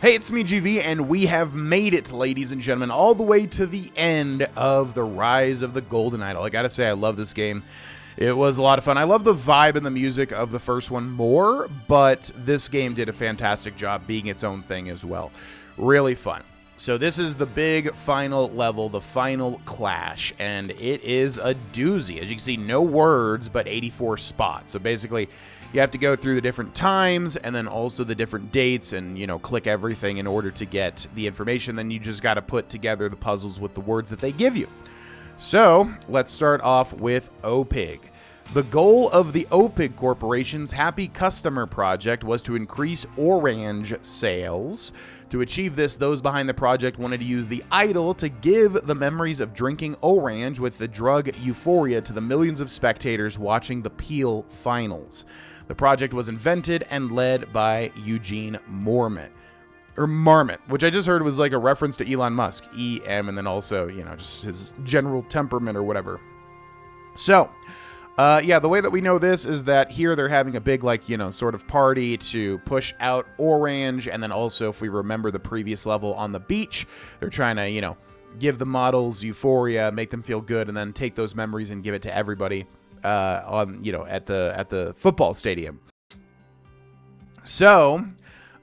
Hey, it's me, GV, and we have made it, ladies and gentlemen, all the way to the end of The Rise of the Golden Idol. I gotta say, I love this game. It was a lot of fun. I love the vibe and the music of the first one more, but this game did a fantastic job being its own thing as well. Really fun. So this is the big final level, the final clash, and it is a doozy. As you can see, no words, but 84 spots. So basically, you have to go through the different times and then also the different dates and, you know, click everything in order to get the information. Then you just got to put together the puzzles with the words that they give you. So let's start off with OPIG. The goal of the OPIG Corporation's Happy Customer Project was to increase orange sales. To achieve this, those behind the project wanted to use the idol to give the memories of drinking orange with the drug euphoria to the millions of spectators watching the Peel finals. The project was invented and led by Eugene Marmot, which I just heard was like a reference to Elon Musk, E-M, and then also, you know, just his general temperament or whatever. So, yeah, the way that we know this is that here they're having a big, like, you know, sort of party to push out orange. And then also, if we remember the previous level on the beach, they're trying to, you know, give the models euphoria, make them feel good, and then take those memories and give it to everybody on, you know, at the football stadium. So,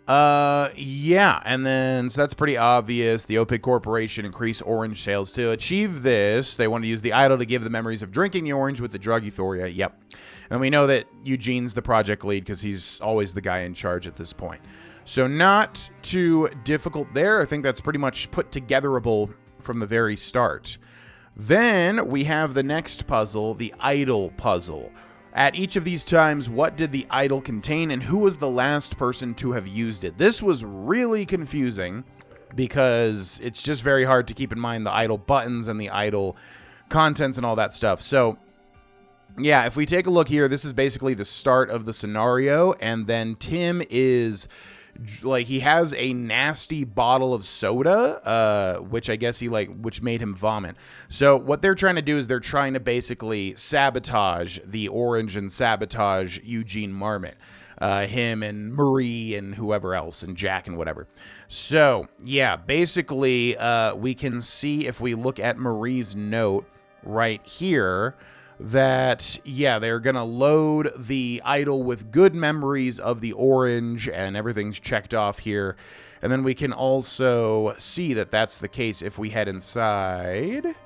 yeah, and then, so that's pretty obvious. The OPIG Corporation increased orange sales. To achieve this, they want to use the idol to give the memories of drinking the orange with the drug euphoria. Yep. And we know that Eugene's the project lead because he's always the guy in charge at this point. So not too difficult there. I think that's pretty much put togetherable from the very start. Then we have the next puzzle, the idol puzzle. At each of these times, what did the idol contain and who was the last person to have used it? This was really confusing because it's just very hard to keep in mind the idol buttons and the idol contents and all that stuff. So, yeah, if we take a look here, this is basically the start of the scenario, and then Tim is, like, he has a nasty bottle of soda, which I guess which made him vomit. So what they're trying to do is they're trying to basically sabotage the orange and sabotage Eugene Marmot, him and Marie and whoever else and Jack and whatever. So yeah, basically, we can see if we look at Marie's note right here, that, yeah, they're going to load the idol with good memories of the orange, and everything's checked off here. And then we can also see that that's the case if we head inside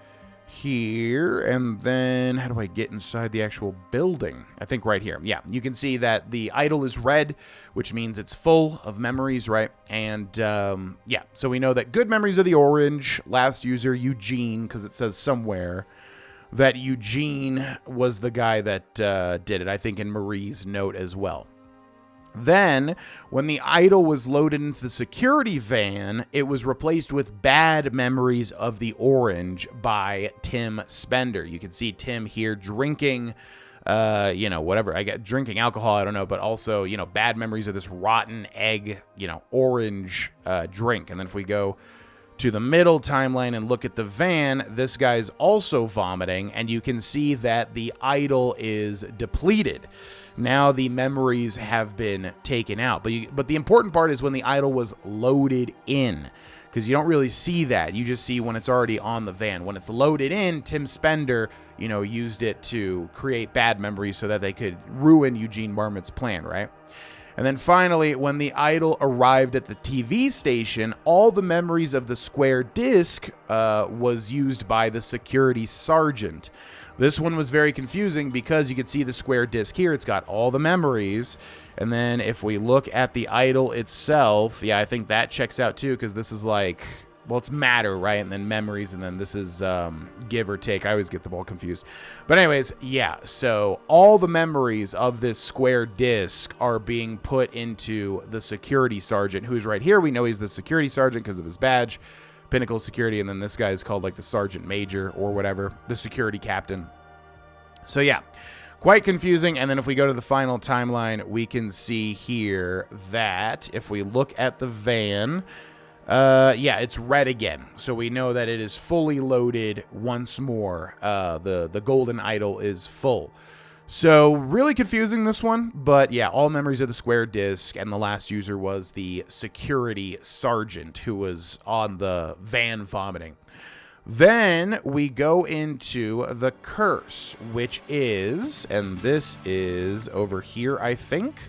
here. And then, how do I get inside the actual building? I think right here. Yeah, you can see that the idol is red, which means it's full of memories, right? And, yeah, so we know that good memories of the orange, last user, Eugene, because it says somewhere that Eugene was the guy that did it, I think in Marie's note as well. Then, when the idol was loaded into the security van, it was replaced with bad memories of the orange by Tim Spender. You can see Tim here drinking, you know, whatever, drinking alcohol, I don't know, but also, you know, bad memories of this rotten egg, you know, orange drink. And then if we go to the middle timeline and look at the van, this guy's also vomiting, and you can see that the idol is depleted. Now the memories have been taken out. But the important part is when the idol was loaded in, because you don't really see that. You just see when it's already on the van. When it's loaded in, Tim Spender, you know, used it to create bad memories so that they could ruin Eugene Marmot's plan, right? And then finally, when the idol arrived at the TV station, all the memories of the square disc was used by the security sergeant. This one was very confusing because you could see the square disc here. It's got all the memories. And then if we look at the idol itself, yeah, I think that checks out too, because this is like, well, it's matter, right? And then memories, and then this is give or take. I always get them all confused. But anyways, yeah, so all the memories of this square disc are being put into the security sergeant, who's right here. We know he's the security sergeant because of his badge, Pinnacle Security, and then this guy is called like the sergeant major or whatever, the security captain. So yeah, quite confusing. And then if we go to the final timeline, we can see here that if we look at the van, yeah, it's red again. So we know that it is fully loaded once more. The golden idol is full. So really confusing, this one, but yeah, all memories of the square disc, and the last user was the security sergeant who was on the van vomiting. Then we go into the curse, which is, and this is over here, I think.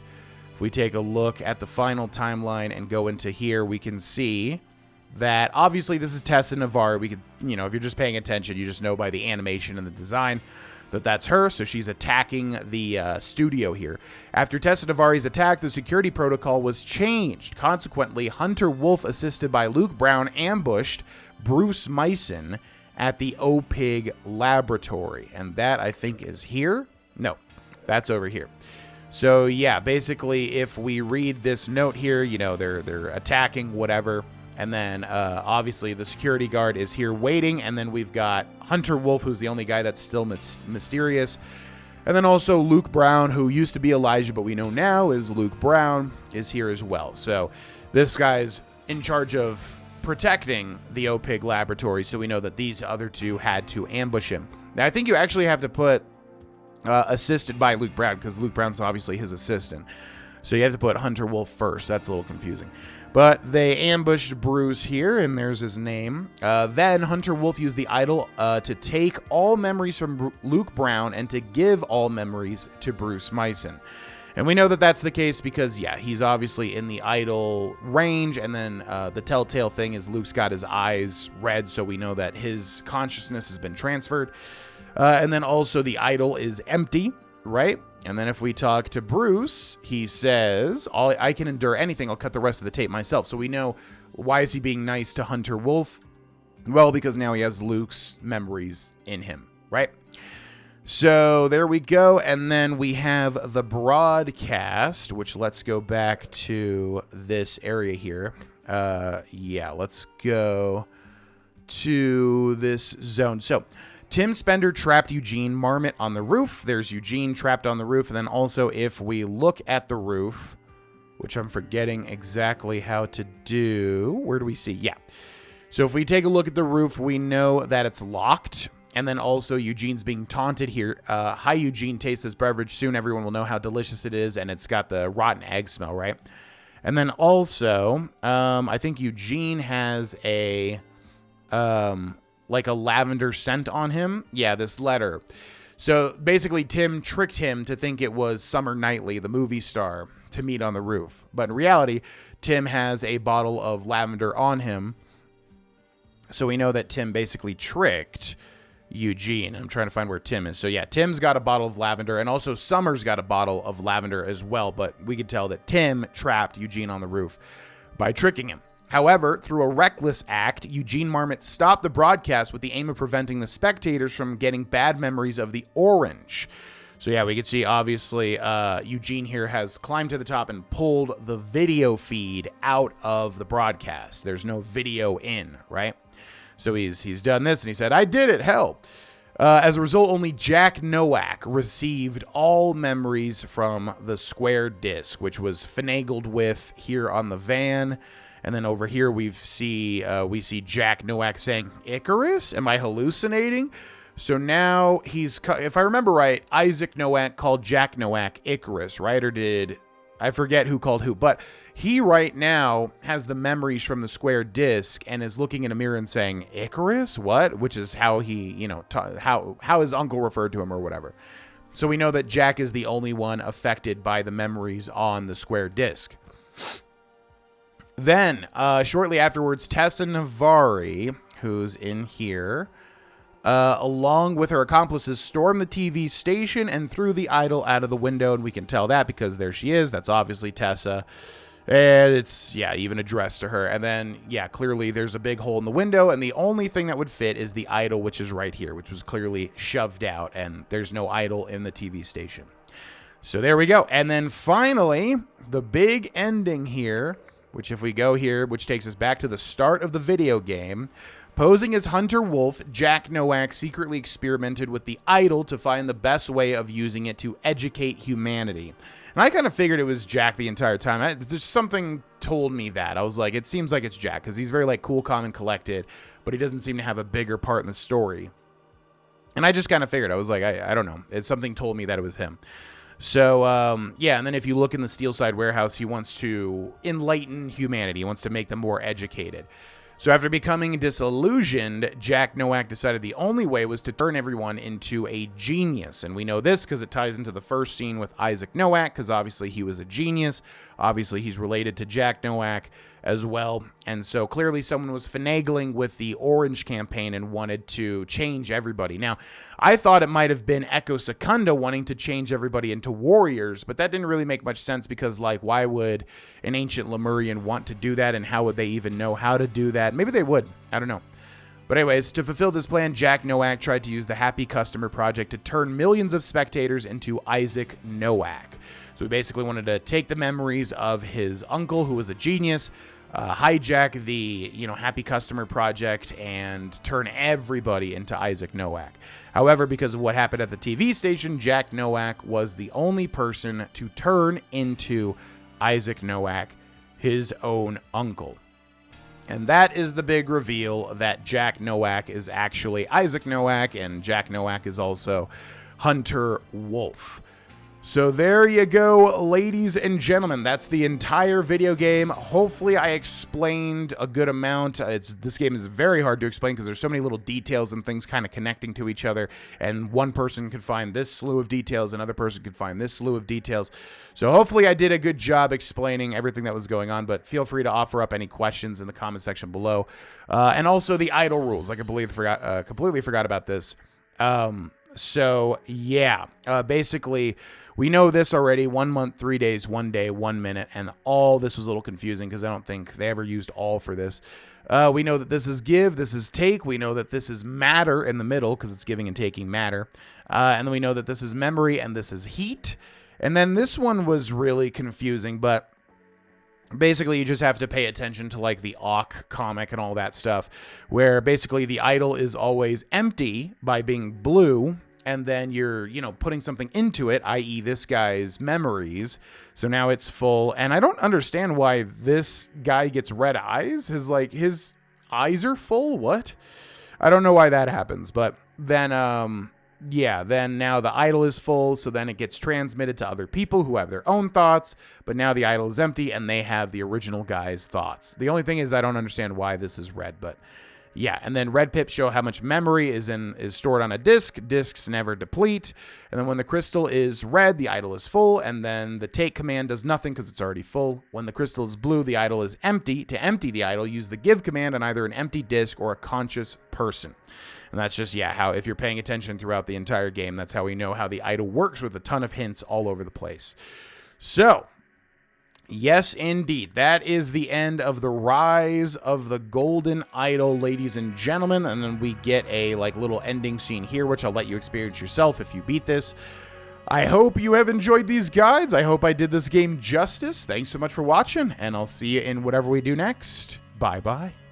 If we take a look at the final timeline and go into here, we can see that obviously this is Tessa Navarre. We could, if you're just paying attention, you just know by the animation and the design that that's her. So she's attacking the studio here. After Tessa Navarre's attack, the security protocol was changed. Consequently, Hunter Wolf, assisted by Luke Brown, ambushed Bruce Myson at the OPIG laboratory. And that, I think, is here. No, that's over here. So yeah, basically, if we read this note here, they're attacking whatever. And then, obviously, the security guard is here waiting. And then we've got Hunter Wolf, who's the only guy that's still mysterious. And then also Luke Brown, who used to be Elijah, but we know now is Luke Brown, is here as well. So this guy's in charge of protecting the OPIG laboratory. So we know that these other two had to ambush him. Now, I think you actually have to put assisted by Luke Brown, because Luke Brown's obviously his assistant. So you have to put Hunter Wolf first. That's a little confusing. But they ambushed Bruce here, and there's his name. Then Hunter Wolf used the idol to take all memories from Luke Brown and to give all memories to Bruce Myson. And we know that that's the case because, yeah, he's obviously in the idol range. And then the telltale thing is Luke's got his eyes red, so we know that his consciousness has been transferred. And then also the idol is empty, right? And then if we talk to Bruce, he says, I can endure anything. I'll cut the rest of the tape myself. So we know, why is he being nice to Hunter Wolf? Well, because now he has Luke's memories in him, right? So there we go. And then we have the broadcast, which let's go back to this area here. Yeah, let's go to this zone. So Tim Spender trapped Eugene Marmot on the roof. There's Eugene trapped on the roof. And then also, if we look at the roof, which I'm forgetting exactly how to do. Where do we see? Yeah. So if we take a look at the roof, we know that it's locked. And then also Eugene's being taunted here. Hi, Eugene, taste this beverage. Soon everyone will know how delicious it is. And it's got the rotten egg smell, right? And then also, I think Eugene has a like a lavender scent on him. Yeah, this letter. So basically, Tim tricked him to think it was Summer Knightley, the movie star, to meet on the roof. But in reality, Tim has a bottle of lavender on him. So we know that Tim basically tricked Eugene. I'm trying to find where Tim is. So yeah, Tim's got a bottle of lavender, and also Summer's got a bottle of lavender as well. But we could tell that Tim trapped Eugene on the roof by tricking him. However, through a reckless act, Eugene Marmot stopped the broadcast with the aim of preventing the spectators from getting bad memories of the orange. So yeah, we can see, obviously, Eugene here has climbed to the top and pulled the video feed out of the broadcast. There's no video in, right? So he's done this, and he said, I did it, hell. As a result, only Jack Nowak received all memories from the square disc, which was finagled with here on the van. And then over here we see Jack Nowak saying, Icarus? Am I hallucinating? So now if I remember right, Isaac Nowak called Jack Nowak Icarus, right? Or did I forget who called who? But he right now has the memories from the square disc and is looking in a mirror and saying, Icarus? What? Which is how he, how his uncle referred to him or whatever. So we know that Jack is the only one affected by the memories on the square disc. Then, shortly afterwards, Tessa Navarre, who's in here, along with her accomplices, stormed the TV station and threw the idol out of the window. And we can tell that because there she is. That's obviously Tessa. And it's, yeah, even addressed to her. And then, yeah, clearly there's a big hole in the window. And the only thing that would fit is the idol, which is right here, which was clearly shoved out. And there's no idol in the TV station. So there we go. And then finally, the big ending here, which if we go here, which takes us back to the start of the video game. Posing as Hunter Wolf, Jack Nowak secretly experimented with the idol to find the best way of using it to educate humanity. And I kind of figured it was Jack the entire time. Just something told me that. I was like, it seems like it's Jack, because he's very like cool, calm, and collected, but he doesn't seem to have a bigger part in the story. And I just kind of figured. I was like, I don't know. Something told me that it was him. So, yeah, and then if you look in the Steelside warehouse, he wants to enlighten humanity. He wants to make them more educated. So after becoming disillusioned, Jack Nowak decided the only way was to turn everyone into a genius. And we know this because it ties into the first scene with Isaac Nowak, because obviously he was a genius. Obviously he's related to Jack Nowak as well. And so clearly someone was finagling with the Orange campaign and wanted to change everybody. Now, I thought it might have been Echo Secunda wanting to change everybody into warriors, but that didn't really make much sense because, like, why would an ancient Lemurian want to do that, and how would they even know how to do that? Maybe they would. I don't know. But anyways, to fulfill this plan, Jack Nowak tried to use the Happy Customer Project to turn millions of spectators into Isaac Nowak. So he basically wanted to take the memories of his uncle, who was a genius, hijack the Happy Customer Project, and turn everybody into Isaac Nowak. However, because of what happened at the TV station, Jack Nowak was the only person to turn into Isaac Nowak, his own uncle. And that is the big reveal, that Jack Nowak is actually Isaac Nowak, and Jack Nowak is also Hunter Wolf. So there you go, ladies and gentlemen. That's the entire video game. Hopefully I explained a good amount. This game is very hard to explain because there's so many little details and things kind of connecting to each other, and one person could find this slew of details, another person could find this slew of details. So hopefully I did a good job explaining everything that was going on, but feel free to offer up any questions in the comment section below. And also the idle rules. I completely forgot about this. So yeah, basically, we know this already: 1 month, 3 days, 1 day, 1 minute, and all this was a little confusing because I don't think they ever used all for this. We know that this is give, this is take. We know that this is matter in the middle because it's giving and taking matter. And then we know that this is memory and this is heat. And then this one was really confusing, but basically you just have to pay attention to like the Awk comic and all that stuff, where basically the idol is always empty by being blue, and then you're, putting something into it, i.e. this guy's memories. So now it's full, and I don't understand why this guy gets red eyes. His eyes are full? What? I don't know why that happens, but then, then now the idol is full, so then it gets transmitted to other people who have their own thoughts, but now the idol is empty, and they have the original guy's thoughts. The only thing is I don't understand why this is red, but yeah. And then red pips show how much memory is stored on a disk. Disks never deplete. And then when the crystal is red, the idol is full, and then the take command does nothing because it's already full. When the crystal is blue, the idol is empty. To empty the idol, use the give command on either an empty disk or a conscious person. And that's just, how, if you're paying attention throughout the entire game, that's how we know how the idol works, with a ton of hints all over the place. So, yes, indeed, that is the end of the Rise of the Golden Idol, ladies and gentlemen. And then we get a little ending scene here, which I'll let you experience yourself if you beat this. I hope you have enjoyed these guides. I hope I did this game justice. Thanks so much for watching, and I'll see you in whatever we do next. Bye-bye.